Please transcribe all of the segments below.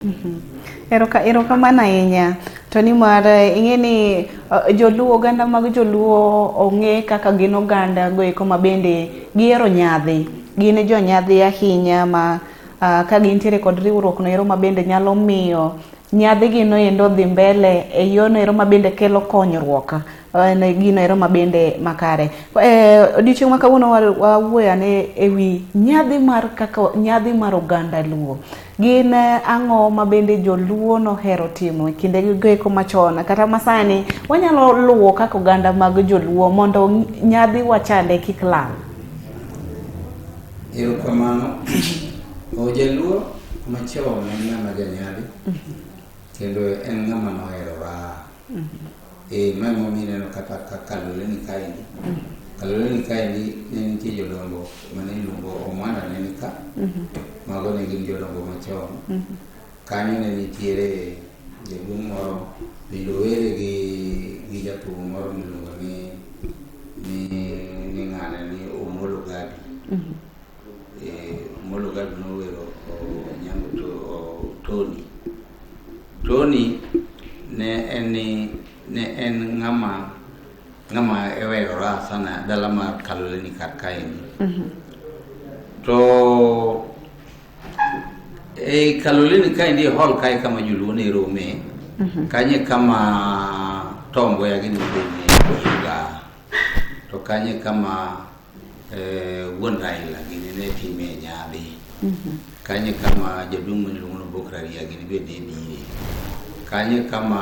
Erokamano ahinya. To ni mar ing'e ni joluo, oganda mag joluo ong'e kaka gin oganda goeko ma bende gihero nyadhi. Gin jo nyadhi ahinya ma ka gintiere kod riwruok no ero ma bende nyalo miyo nyadhi gino endo dhi mbele e yono ero ma bende kelo konyruok. Gino ero ma bende makare. Odiochieng' ma kawuono wawuoyo ane ewi nyadhi mar oganda luo. Gin ang'o ma bende joluo nohero timo e kinde goeko machon kata masani wanyalo luwo kaka oganda mag joluo mondo nyadhi wachande kik lal. Erokamano. Jaluo machon en ng'ama janyadhi kendo en ng'ama nohero raha. Ma momiyo ineno kata Kaloleni kaendi. Kaloleni kaendi ne nitie jodongo mane iluongo Omwana ne ni ka. Mago ne gin jodongo machon. Kanyo ne nitiere jaduong' moro bende were gi jathum moro miluongo ni ng'ane ni Omolo Gadi. Omolo Gadi nowero Tony ne en ng'ama ewero raha sana dala mar Kaloleni kar kaendi. To Kaloleni kaendi hall kae kama joluo ne rome. Kanye kama Tombo ya gini bende yuga. To kanye kama wuon Raila gini ne time nyadhi. Kanye kama jaduong' miluongo Bokrari ya gini bende bire. Kanye kama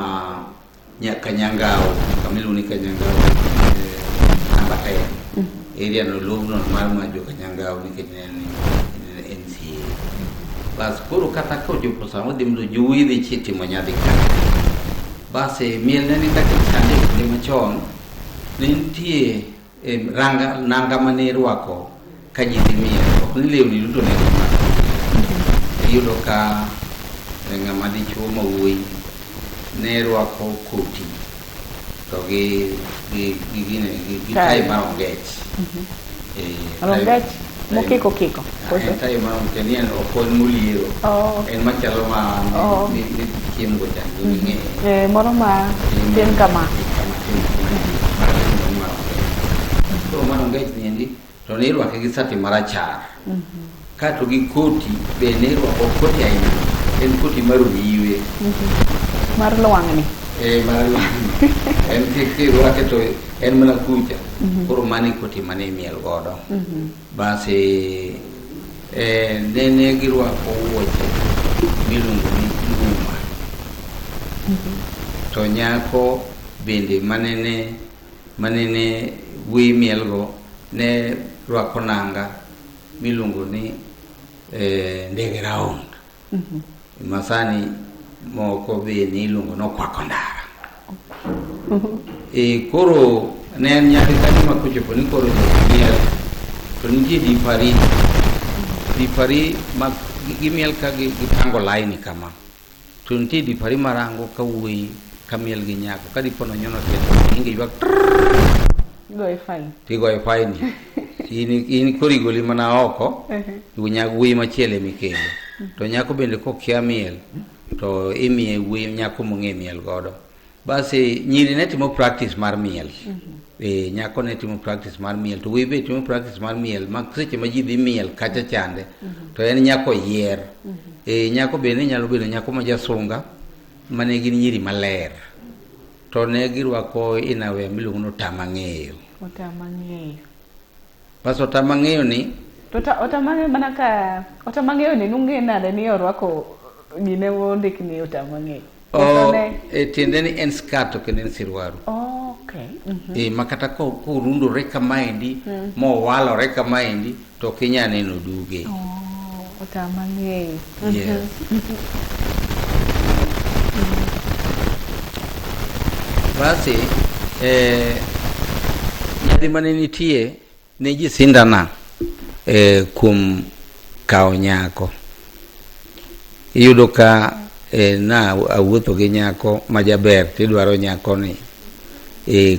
Kanyangao, kamiluongo ni Kanyangao namba 10. Area no lobno mar majo Kanyangao nikech ne NCA. Bas koro kata kochopo sama dhi mondo jowuoyi dhi timo nyadhi ka. Bas miel ne ni kaka chande kinde machon ne nitie nanga mane irwako ka ji dhi miel. Ok ni lewni duto ne irwako. Iyudo ka ng'ama dichuo ma wuoyi ne rwako koti to gi tai marongech. Rongech mokiko. Tai marongech ni en okon muliero. En machalo ma ni chiemo gocha. Moro ma tin kama. To marongech ni endi to ne irwake gi sati marachar. Kato gi koti be ne irwako koti aina. En koti maruiwe. Mar lwang'ni. Mar lwang'ni. En kiki rwake to en mana kucha. Koro mani koti mane miel godo. Basi ne girwako wuoche miluongo ni nguma. To nyako bende manene wuoyi miel go ne rwako nanga miluongo ni ndege raund. Masani moko be ni iluongo nokwako ndara. Koro ne en nyadhi kanyo ma kochopo ni koro miel to nitie dipari ma gimiel ka gipango laini kama. To nitie dipari marango ka wuoyi ka miel gi nyako ka dipo nonyono teto inge ywak tigoye faini. In koro igoli mana oko wuoyi machielo mikelo. To nyako bende kokia miel to imiye wuoyi nyako mong'e miel godo. Basi nyiri ne timo practice mar miel. Nyako ne timo practice mar miel to wuoyi be timo practice mar miel ma seche ma ji dhi miel kacha chande to en nyako yier. Nyako bende nyalo bedo nyako ma jasunga mane gin nyiri maler. To ne girwako inawe miluongo no tamang'eyo. Bas otamang'eyo ni Otamang'eyo mana ka otamang'eyo ni nung'e nade ni orwako gine wondik ni otamang'eyo. Tiende ni en skato kendo en sirwaru. Okay. Makata korundore kamaendi mowalore kamaendi to kinya neno duge. Otamang'eyo. Yes. Basi nyadhi mane nitie ne ji sindana kuom kao nyako. Iyudo ka na awuotho gi nyako ma jaber tidwaro nyako ni.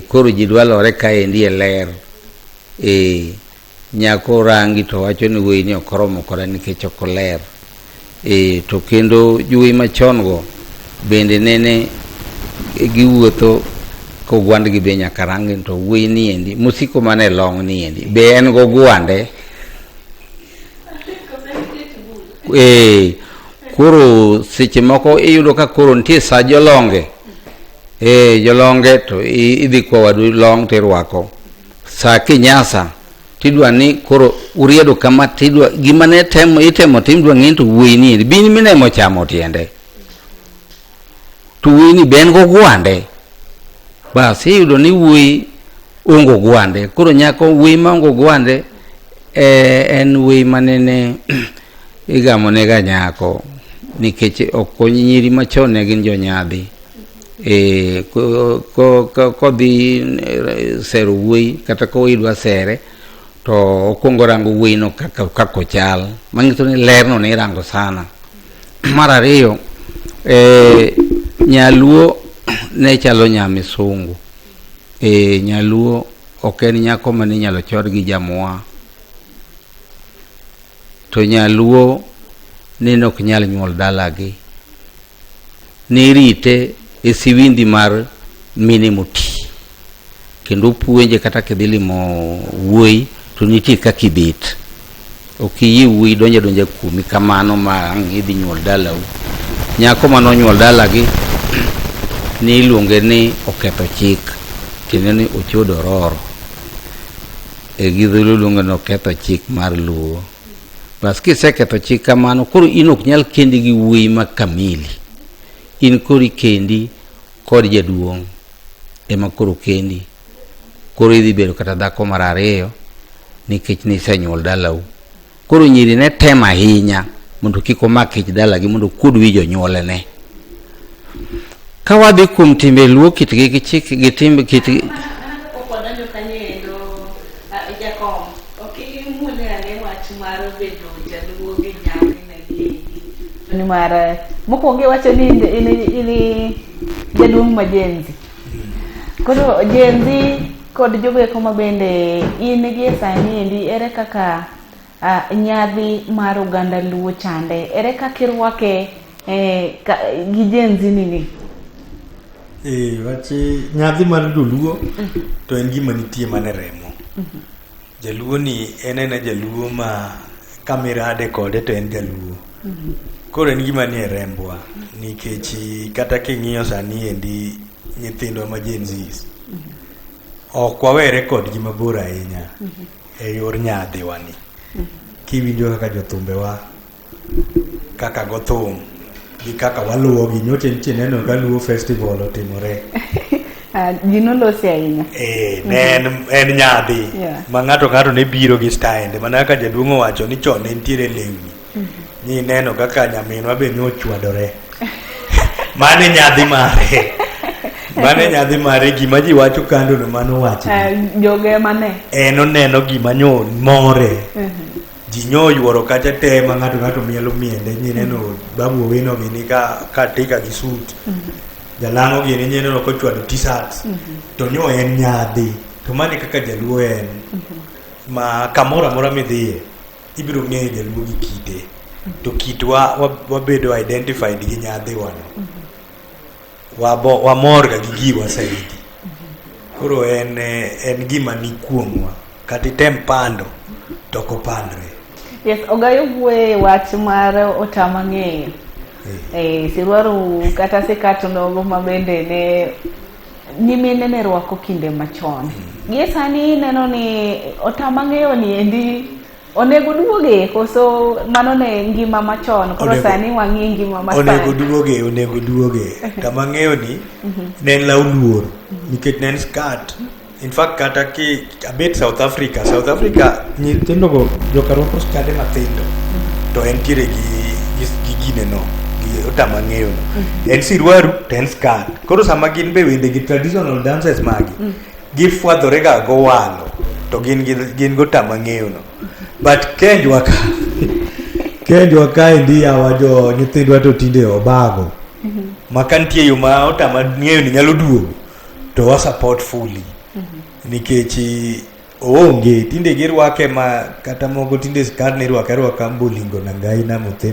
Koro ji dwalore kaendi e ler. Nyako rangi to wacho ni wuoyi ni okoromo koda nikech ok oler. to kendo juwi machon go bende nene giwuotho ko gwandgi be nyaka rangi to wuoyi ni endi musiko mane long ni endi be en go gwande koro seche moko iyudo ka koro nitie sa jolonge jolonge to idhi kwa wadu long tirwako sa kinyasa tidwa ni koro uriedo kama tidwa gima ne itemo timdwa ng'in to wuoyi ni endi bini minemo chamo tiende to wuoyi ni be en go gwande bas iyudo ni wuoyi ongo gwande koro nyako wuoyi ma ongo gwande en wuoyi manene igamonega nyako nikech ok nyiri machon ne gin jonyadhi kodhi sero wuoyi kata koidwa sere to okwongo rango wuoyi no kako chal mang'iso ni lerno ne irango sana. Mar ariyo nyaluo ne chalo nyamisungu nyaluo ok en nyako mane inyalo chor gi jamwa to nyaluo nene ok nyal nyuol dalagi nirite e siwindi mar mine moti kendo puonje kata kidhi limo wuoyi to nitie kaka ibet ok iyie wuoyi donja kumi kamano ma ang' idhi nyuol dalau. Nyako manonyuol dalagi ni iluonge ni oketho chik tiende ni ochodo roro gi dholuo luonge ni oketho chik mar luo. Bas kiseketho chik kamano koro in ok nyal kendi gi wuoyi ma kamili, in koro kendi kod jaduong' ema koro kendi, koro idhi bedo kata dhako mar ariyo nikech nisenyuol dalau. Koro nyiri ne tem ahinya mondo kik omak ich dalagi mondo kud wi jonyuolene. Ka wadhi kuom timbe luo kitgi gi chik gi timbe kitgi ni mara mokwongo wacho ni ini jaduong' ma jenzi. Koro jenzi kod jogo eko ma bende in gi sani endi ere kaka nyadhi mar oganda luo chande ere kaka irwake gi jenzi nini? Wache nyadhi mar joluo to en gima nitie mane remo. Jaluo ni en jaluo ma kamirade kode to en jaluo. Koro en gima nie rembwa nikech kata king'iyo sani endi nyithindwa ma Gen Z ok wawere kod gima bor ahinya e yor nyadhi wani. Kiwinjo kaka jothumbewa kaka go thum gi kaka waluwo gi nyote nitie neno ka luo festival otimore Gino losi ahinya. En nyadhi ma ng'ato ne biro gi style mana ka jaduong' owacho ni chon ne ntiere lewni ni neno kaka nyaminwa be nochwadore mane nyadhi mare gima ji wacho kando no mano wacho joge mane oneno gima nyo more ji nyo yuoro kacha te ma ng'ato mielo miende ni neno babu wino gini ka tika gi suit jalango gini ni neno ko chwado t-shirt to nyo en nyadhi to mane kaka jaluo en ma kamora mora midhiye ibiro ng'eyo jaluo gi kite to kitwa wabedo identified gi nyadhi wano wamor ga gi giwa saidi. Koro en gima ni kuomwa kati tem pando to kopandre. Yes, ogayo wuoye wach mar otama ng'eyo sirwaru kata sekato nogo ma bende ne nyimine ne rwako kinde machon. Gie sani neno ni otama ng'eyo ni endi onego duoge koso mano ne ngima machon koro sani wang'i ngima machon onego duoge tama ng'eyo ni ne en law luor nikech ne en skirt. In fact kata ki abet South Africa nyithindo go joka rwako skade mathindo to entiere gi gine no gi otama ng'eyo no en sirwaru to en skirt. Koro sama gin be wende gi traditional dances magi gifwadhore ga go walo to gin go tama ng'eyo no. But kenjwa ka endi yawa jo nyithindwa to tinde obago maka nitie yo ma otama ng'eyo ni nyalo duogo to wa support fully nikech oonge tinde girwake ma kata mogo tinde skar ni rwaka mbolingo na ngai na mothe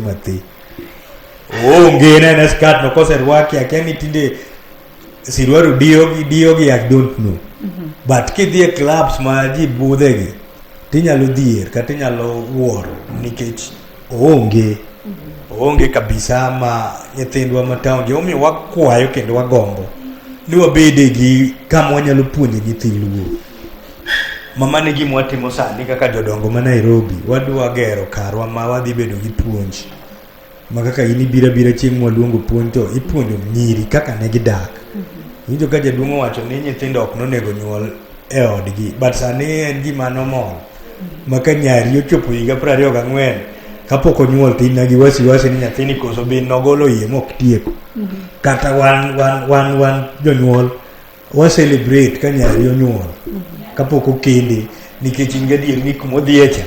onge na skat no koserwaki akia ni tinde sirwaru diogi I don't know. But kidhie clubs ma ji budhegi tinyalo dhier kata inyalo wuoro nikech onge kabisa ma nyithindwa mataonge omiyo wakwayo kendo wagombo ni wabede gi kama wanyalo puonje nyithi luo. Mama ne gima watimo sani kaka jodongo ma Nairobi wadwa gero karwa ma wadhi bedo gi puonj ma kaka in ibira chieng' mwaluongo puonj to ipuonjo nyiri kaka ne gidak. Winjo ka jaduong' owacho ni nyithindo ok nonego nyuol e odgi, but sani en gima nomol maka nyari ochopo higa 24 kapok onyuol tin na gi wasiwasi ni nyathini koso bin nogolo iye mok tieko. Kata wan jonyuol wa celebrate ka nyari onyuol kapok okende nikech in gadier ni kumodhiecha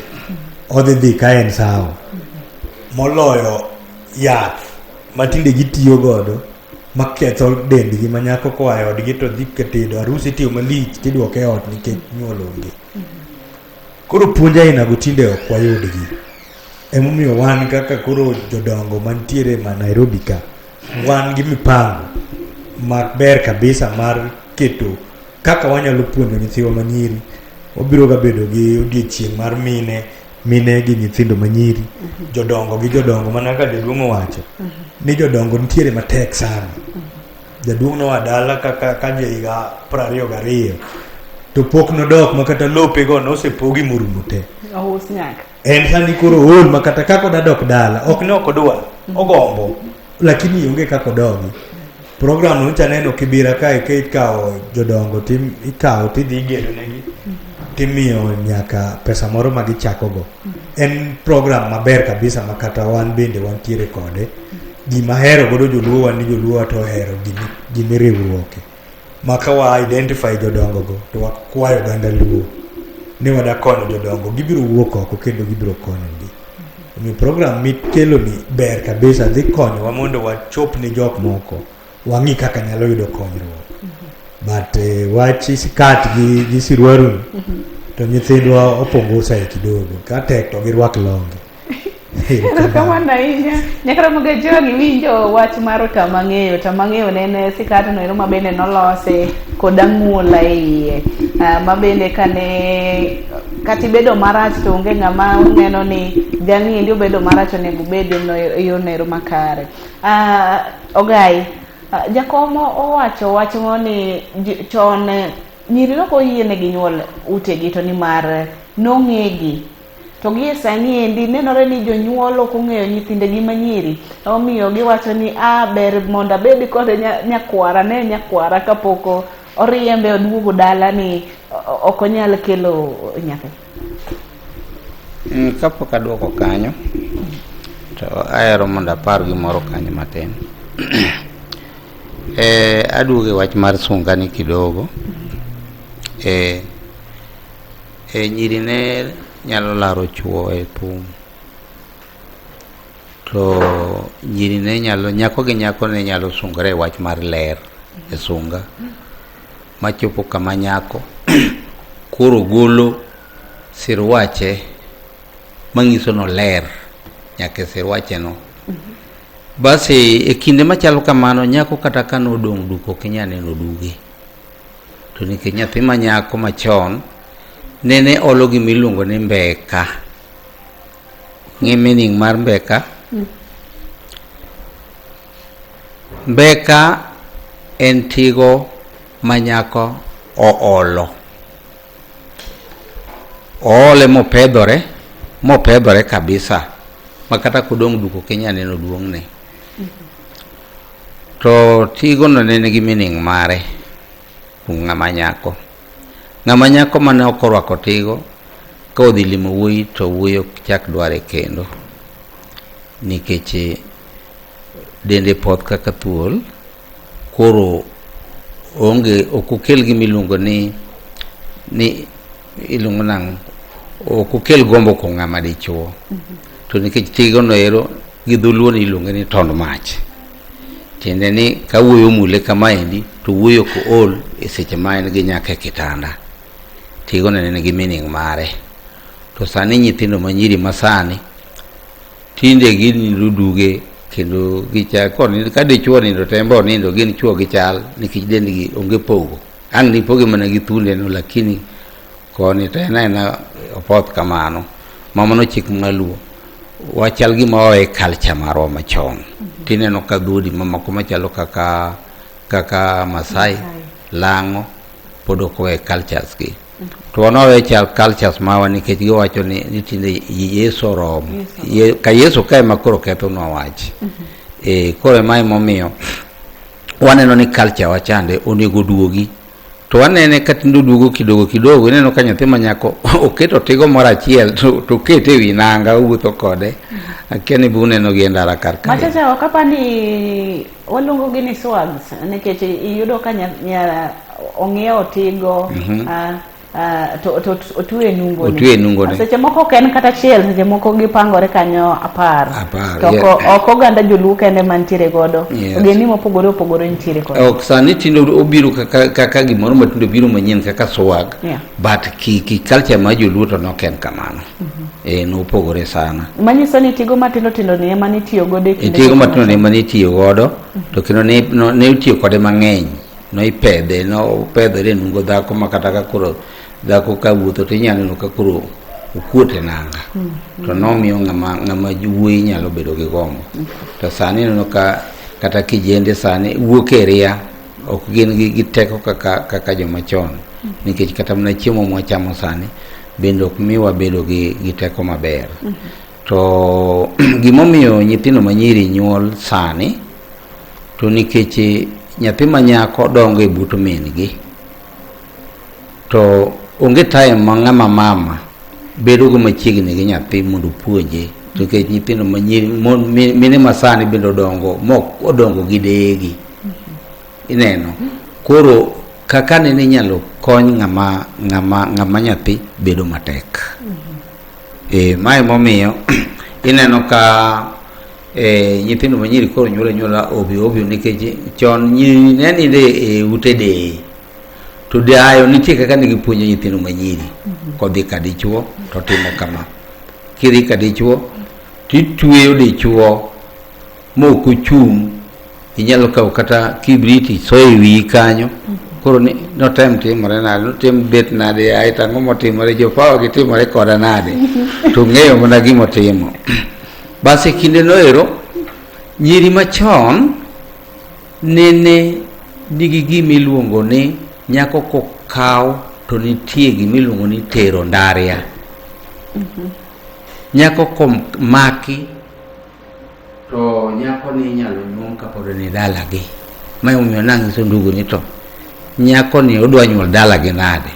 odhi ka en sawa moloyo yath matinde gitiyo godo maketho dendgi manyako koa e odgi to dhi ketedo arusi tiyo malich tidwoke ot nikech nyuol onge. Koro puonja inago tinde ok wayudgi. Emomiyo wan kaka koro jodongo mantiere ma Nairobi ka wan gi mipango maber kabisa mar keto kaka wanyalo puonjo nyithiwa manyiri. Wabiro ga bedo gi odiochieng' mar mine gi nyithindo manyiri, jodongo gi jodongo mana ka jaduong' owacho ni jodongo nitiere matek sana. Jaduong' nowa dala ka higa 22 to pok nodok makata lope go nosepogi morumo te. En sani koro ol makata kako dadok dala ok ne okodwa ogombo lakini onge kako dogi. Program no chaneno kibira kae ke ikawo jodongo tim ikawo tidhi gedo negi timiyo nyaka pesa moro ma gichako go. En program maber kabisa makata wan bende wantiere kode. Gima hero godo joluo wan ni joluo to hero gini riwruoke maka wa identify jodongo go to wakwayo ganda luo ni wada konyo jodongo gibiro wuok oko kendo gibiro konyogi. Mi program mikelo ni ber kabisa dhi konyo wa mondo wachop ni jok moko wangi kaka nyalo yudo konyruok. But wachi sikat gi sirwaru to nyithindwa opongo sai kidogo ka tek to girwak longe. Kamanda inya nyakara mga jogi winjo wach maro tamang'eyo nene sikata no ero mabende nolose koda ng'ula iye mabende kane kati bedo marach to onge ng'ama uneno ni jang'i ndio bedo marach onego bedo no yo nero makare. Ogai jakomo owacho wach ni chon nyiri no ko yiene gi nyuol utegi to ni mar nong'egi to gie sani endi nenore ni jonyuol ok ong'eyo nyithindegi manyiri omiyo giwacho ni ber mondo abed kod nyakwara kapok oriembe oduogo dala ni ok onyal kelo nyathi. Kapok aduoko kanyo to ahero mondo apar gimoro kanyo matin. Aduoge wach mar sungani kidogo. Nyiri ne nyalo laro chuo e thum to nyiri ne nyako gi nyako ne nyalo sungore wach mar ler e sunga machopo kama nyako koro golo sirwache mangiso no ler nyake sirwache no. Basi e kinde machalo kamano nyako kata kano dong duko kinyane no duge to nikech nyathi manyako machon nene olo gimiluongo ni mbeka. Ng'e meaning mar mbeka? Mbeka en tigo manyako oolo mopedhore kabisa makata kodong duko kenya neno duong'ne. To tigo no nene gi meaning mare ng'ama nyako mane okorwako tigo ka odhi limo wuoyi to wuoyi ok chak dware kendo nikech dende poth kaka thuol koro ok okel gimiluongo ni iluongo nang'o ok okel gombo ko ng'ama dichuo to nikech tigo no ero gi dholuo ni iluongo ni tond mach tiende ni ka wuoyi omule kamaendi to wuoyi ok ol e seche ma en gi nyaka e kitanda. Tigo nene gi meaning mare. To sani nyithindo manyiri masani tinde gini duge kendo gichal koni ka dichuo nindo tembo nindo gin chuo gichal nikech dendgi onge pogo ang ni poge mana gi thunde no lakini koni to na opoth kamano mamano chik maluo wachal gi maoe culture marwa machon tineno ka dhudi mamako machalo kaka Masai Lango podoko e cultures gi to wanowe chal cultures mawa nikech giwacho ni tinde Yesu oromo ka Yesu kae makoro ketho nowach koro mai momiyo waneno ni culture wachande onego duogi to wanene katindo duogo kidogo ineno ka nyathi manyako oketo tigo moro achiel to kete wi nanga wuotho kode akiani bu neno gi ndara kar kae machacha wakapani walungo gi ni swags nikech iyudo ka ong'iewo tigo to otwe nungo ni seche moko ken kata chiel seche moko gipangore kanyo 10 to ok oganda joluo kende mantiere godo ogeni mopogore ntiere kodo ok sani tindo obiro kaka gimoro matindo biro manyien kaka swag but ki culture ma joluo to noken kamano no pogore sana manyiso ni tigo matindo ni ema nitiyo godo tigo matindo ni ema nitiyo godo to kendo ne itiyo kode mang'eny no ipedhe nungo dhako makata ka koro dhako ka wuotho to inyalo ka koro ukuote nanga to nomiyo ng'ama wuoyi nyalo bedo gi gombo to sani no kata kijende sani wuok e ria ok gin gi teko kaka joma chon nikech kata mana chiemo mwachamo sani bende ok miwa bedo gi teko maber to gimomiyo nyithindo manyiri nyuol sani to nikech nyathi manyako dongo e but min-gi to onge time ma ng'ama mama bedo go machiegni gi nyathi mondo puonje to ke nyithindo manyiri mine masani bende odongo gi degi ineno koro kaka nene nyalo kony ng'ama nyathi bedo matek mai momiyo ineno ka nyithindo manyiri koro nyuola obio nikech chon nyiri ne nide ute de to dayo nitie kaka negipuonjo nyithindo manyiri kodhi kadichuo to timo kama kidhi kadichuo titweyo dichuo mokuchung inyalo kawo kata kibriti soe wi kanyo koro no time timore nade no tim bet nade ai tango motimore jopawa gitimore koda nade to ng'eyo mana gimotimo base kinde noero nyiri machon nene nigi gimiluongo ni nyako kokaw to nitie gimiluongo ni tero ndaria nyako komaki to nyako ni nyalo nyuom kapod ni dalagi mai omiyo nang'iso ndugu ni to nyako ni odwa nyuol dalagi nade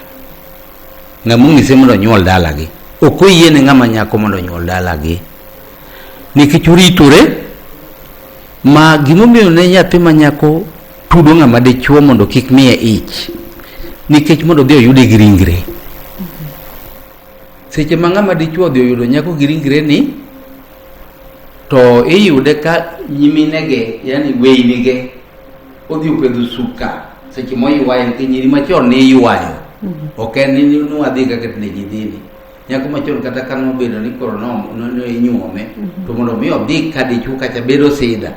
ng'among'ise mondo nyuol dalagi ok oyiene ng'ama nyako mondo nyuol dalagi nikech oritore ma gimomiyo ne nyathi manyako tudo ng'ama dichuo mondo kik miye ich nikech mondo dhi oyude gi ringre seche ma ng'ama dichuo dhi oyudo nyako gi ringre ni to iyude ka nyiminege yani weinige odhi opedho suka seche moywayo nikech nyiri machon ne ywayo ok en ni nwadhi kaka ne jidhini nyako machon kata ka nobedo ni koro inyuome to mondo mi odhi ka dichuo kacha bedo sida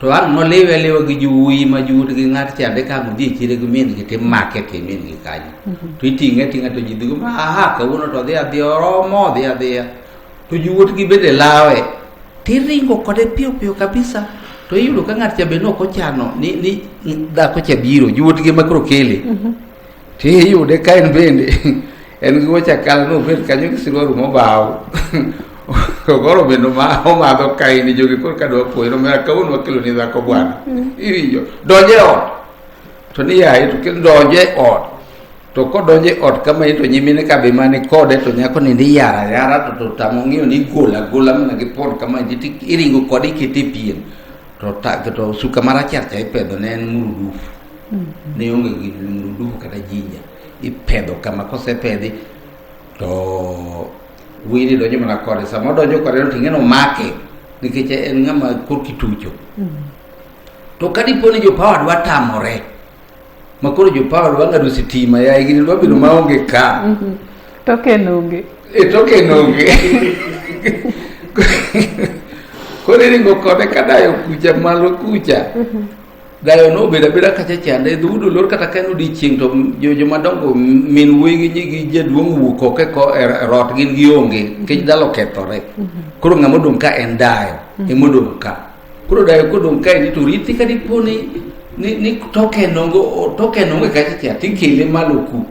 to ang' nolewe gi juwi ma juut gi ng'at chande ka modhi chire gi min gi timake ke min gi kanyo to iting'e to ji dhigo kawuono to dhi oromo dhi to juut gi bende lawe tiringo kode piyo kabisa to iyudo ka ng'at cha bende ok ochano ni dhako cha biro juut gi makro kele tiyude ka en bende en gi wacha kala no bet kanyo gi silwaru mobaw koro bendo ma omadho kaini jogi kor kadwa puoyo mera kawuono wakelo ni dhako bwana iwinjo donje ot to ni yaye to kendo donje ot to kodonje ot kama to nyimine ka be mane kode to nyako ni ndi yara to tamo ng'iyo ni gola mana gi por kama jiti iringo kode kiti pien to suka marachar cha ipedho ne en murudufu ne onge gi murudufu kata jinja ipedho kama kosepedhi to wili donjo mana kode sama donjo kode no ting'eno make nikech en ng'ama kor kitucho to kadiponi jopawa dwa tamore makoro jopawa dwa ng'ado sitima ya gini dwa bedo maonge ka token onge koro ringo kode ka dayo kucha malo kucha dayo no beda kacha chande dhudo lor kata ka odiochieng' to jomadongo min wuoyi gi jaduong' wuok oko ko rot gin gionge nikech dalo kethore koro ng'ama odong' ka en dayo emodong' ka koro dayo kodong' ka ni to riti ka dipo ni toke nongo kacha cha tikele malo ku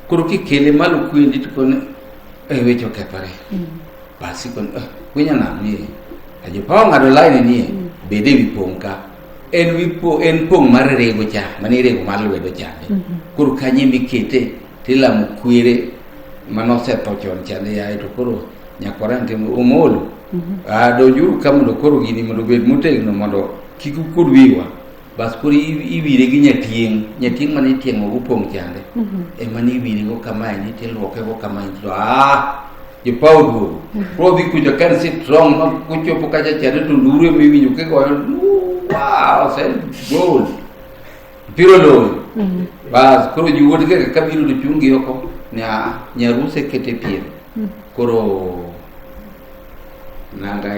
koro kikele malo ku endi to kone weche okethore basi kon winya nam ni ajo pa ngado line ni bede wi pong ka en pong mar rego cha mani rego mar lwedo cha koro kanye mikete tilamo kwere manose to chon chande ya to koro nyakorante omolo do juru kamondo koro gini mondo bed motegno mondo kiku kurwiwa bas koro iwire gi nyatieng mane tiengo go pong chande e mani iwire go kama ni tiluoke go kama ni je paudu probi kuja kan sit strong no kucho pokaja chande to ndure mi winyo ke go wow sen gold pirolo bas koro juwote ke kabiro do chungi yoko nya ruse kete pie koro nanga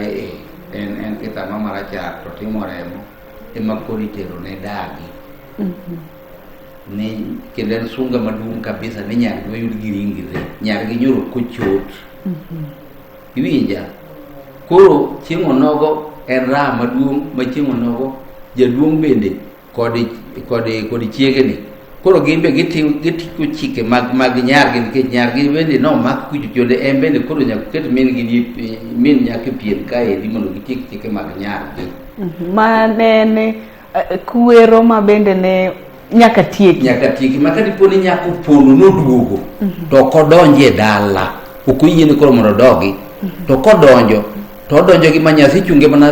en kita mama raja to timoremo emakori tero ne dagi ni kelen sunga madung kabisa ni nyar do yud giringire nyar gi nyoro kuchot iwinja koro chiemo nogo era maduong ma chiemo nogo jaduong bende kodi chiege ni koro gimbe gitiko chike mag nyar gi nikech nyar gi bende no mak kuchode en bende koro nyaka ket min gi min nyaka pien kae di mondo gitik chike mag nyar gi manene kuero ma bende ne nyaka tieki maka dipo ni nyako pono noduogo to kodonje dala okuyiene koro mondo dogi to kodonjo gi manyasi chunge mana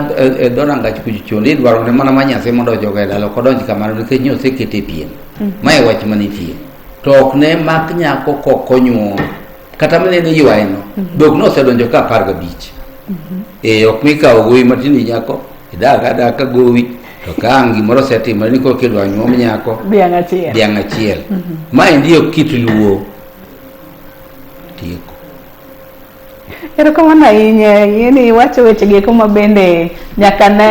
donanga chikuchonde dwaro ne mana manyasi mondo joga dala kodonji kamano nikech nyose kete pien mae wach manitie to ok ne mak nyako kokonyuo kata menene yuaeno dok no osedonjo ka 15 ok mikawo gowi matini nyako daka gowi to kangi moro setima ni ko kedwa nyuom nyako biang achiel mae ndio kit luo tieko erokamano ahinya yeni wacho weche gi kuma bende nyaka ne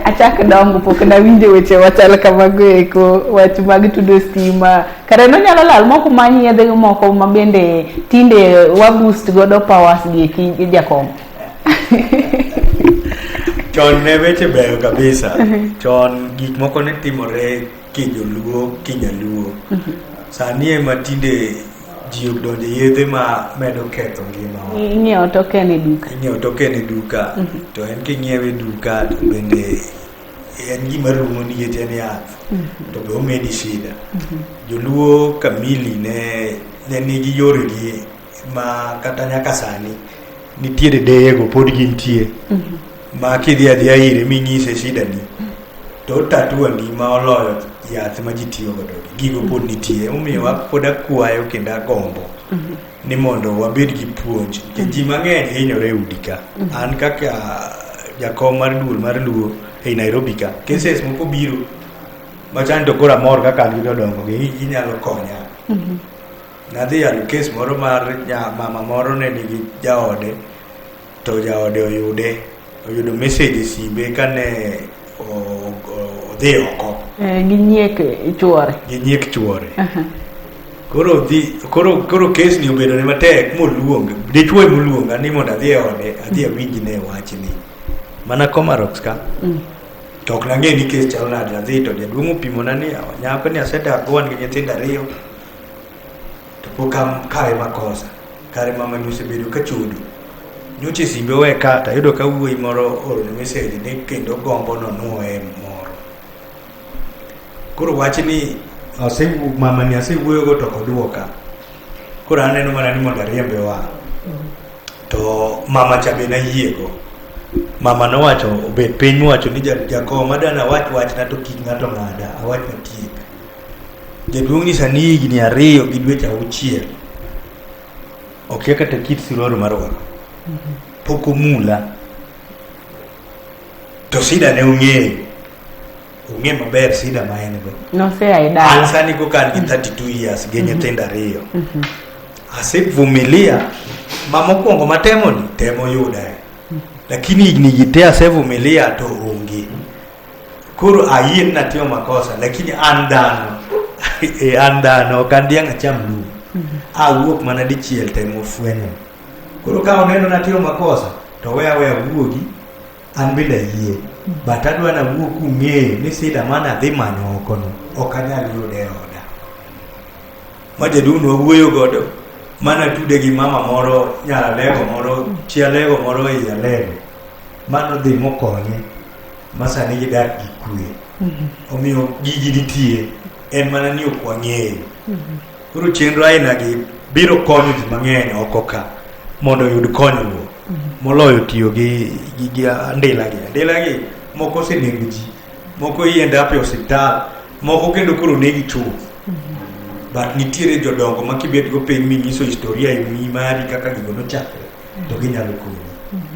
achak dongo pok na winjo weche wachal kamago eko wach mag tudo stima kare no nyalo lal moko manyi yedhe moko ma bende tinde wa boost godo powers gi jakom chon ne weche beyo kabisa chon gik moko ne timore kijoluo kinyaluo sani ema tinde ji odonje yedhe ma medo ketho ngima ing'iewo token e duka to en king'iewe duka to bende en gima rumo nikech en yath to be omedi shida joluo kamili ne nigi yoregi ma kata nyaka sani nitiere deyego pod gintie ma kidhi adhiya ire minyise shida ni to tatuani ma oloyo yath ma ji tiyo godo gigo pod nitie omiyo pod akwayo kendo agombo ni mondo wabed gi puonj ji mang'eny hinyore e udi ka an kaka jakom mar duol mar luo ei Nairobi ka cases moko biro machan to koro amor kaka an gi jodongo inyalo konya nadhi yalo case moro mar mama moro ne nigi jaode to jaode oyudo message e simbe kane odhi oko gi nyiek chuore koro case ni obedo ne matek moluonga dichuo moluonga ni mondo adhi ode adhi awinjne wachni mana Komarox ka to ok nang'e ni case chal nade adhi to jaduong' opimona ni nyako ni asedak go gi nyithindo 2 to pok kae makosa kare mama ni osebedo ka chodo nyoche simbe we kata yudo ka wuoyi moro oro ne message ni kendo gombo no nuoe moro koro wachni mama ni asewuoyo go to koduoka koro aneno mana ni mondo ariembe wa to mama cha be nayiego mama nowacho obet piny mowacho ni jakom madana wachna to kik ng'ato ng'ada awach matiek jaduong' ni sani higni 2 gi dweche 6 okia kata kit silwaro marwako pok omula to sida ne ong'e maber sida ma en go an sani kokan gi 32 years gi nyithindo 2 asevumilia mama mokwongo matemo yudae lakini higni gi te asevumilia to onge. Koro ayie ni natimo makosa, lakini an dhano ok an dhiang' acham lum. Awuok mana dichiel temo fwenyo. Koro ka oneno natimo makosa to weya wuogi, an bende ayie. But adwa na wuok ung'eyo ni sida mana dhi manyo oko no ok anyal yude e oda. Ma jaduong' wawuoyo godo mana tude gi mama moro nyalego moro chialego moro e Alego. Mano dhi mokonye masani gidak gi kwe. Omiyo gigi nitie en mana ni ok wang'eyo. Koro chenro aina gi biro konyo ji mang'eny oko ka mondo yud konyruok moloyo tiyo gi andila gi moko osenego ji, moko yiende ape osiptal, moko kendo koro negi chuth. But nitiere jodongo ma kibet go piny minyiso historia e mari kaka gigo nochakre to ginyalo konyi.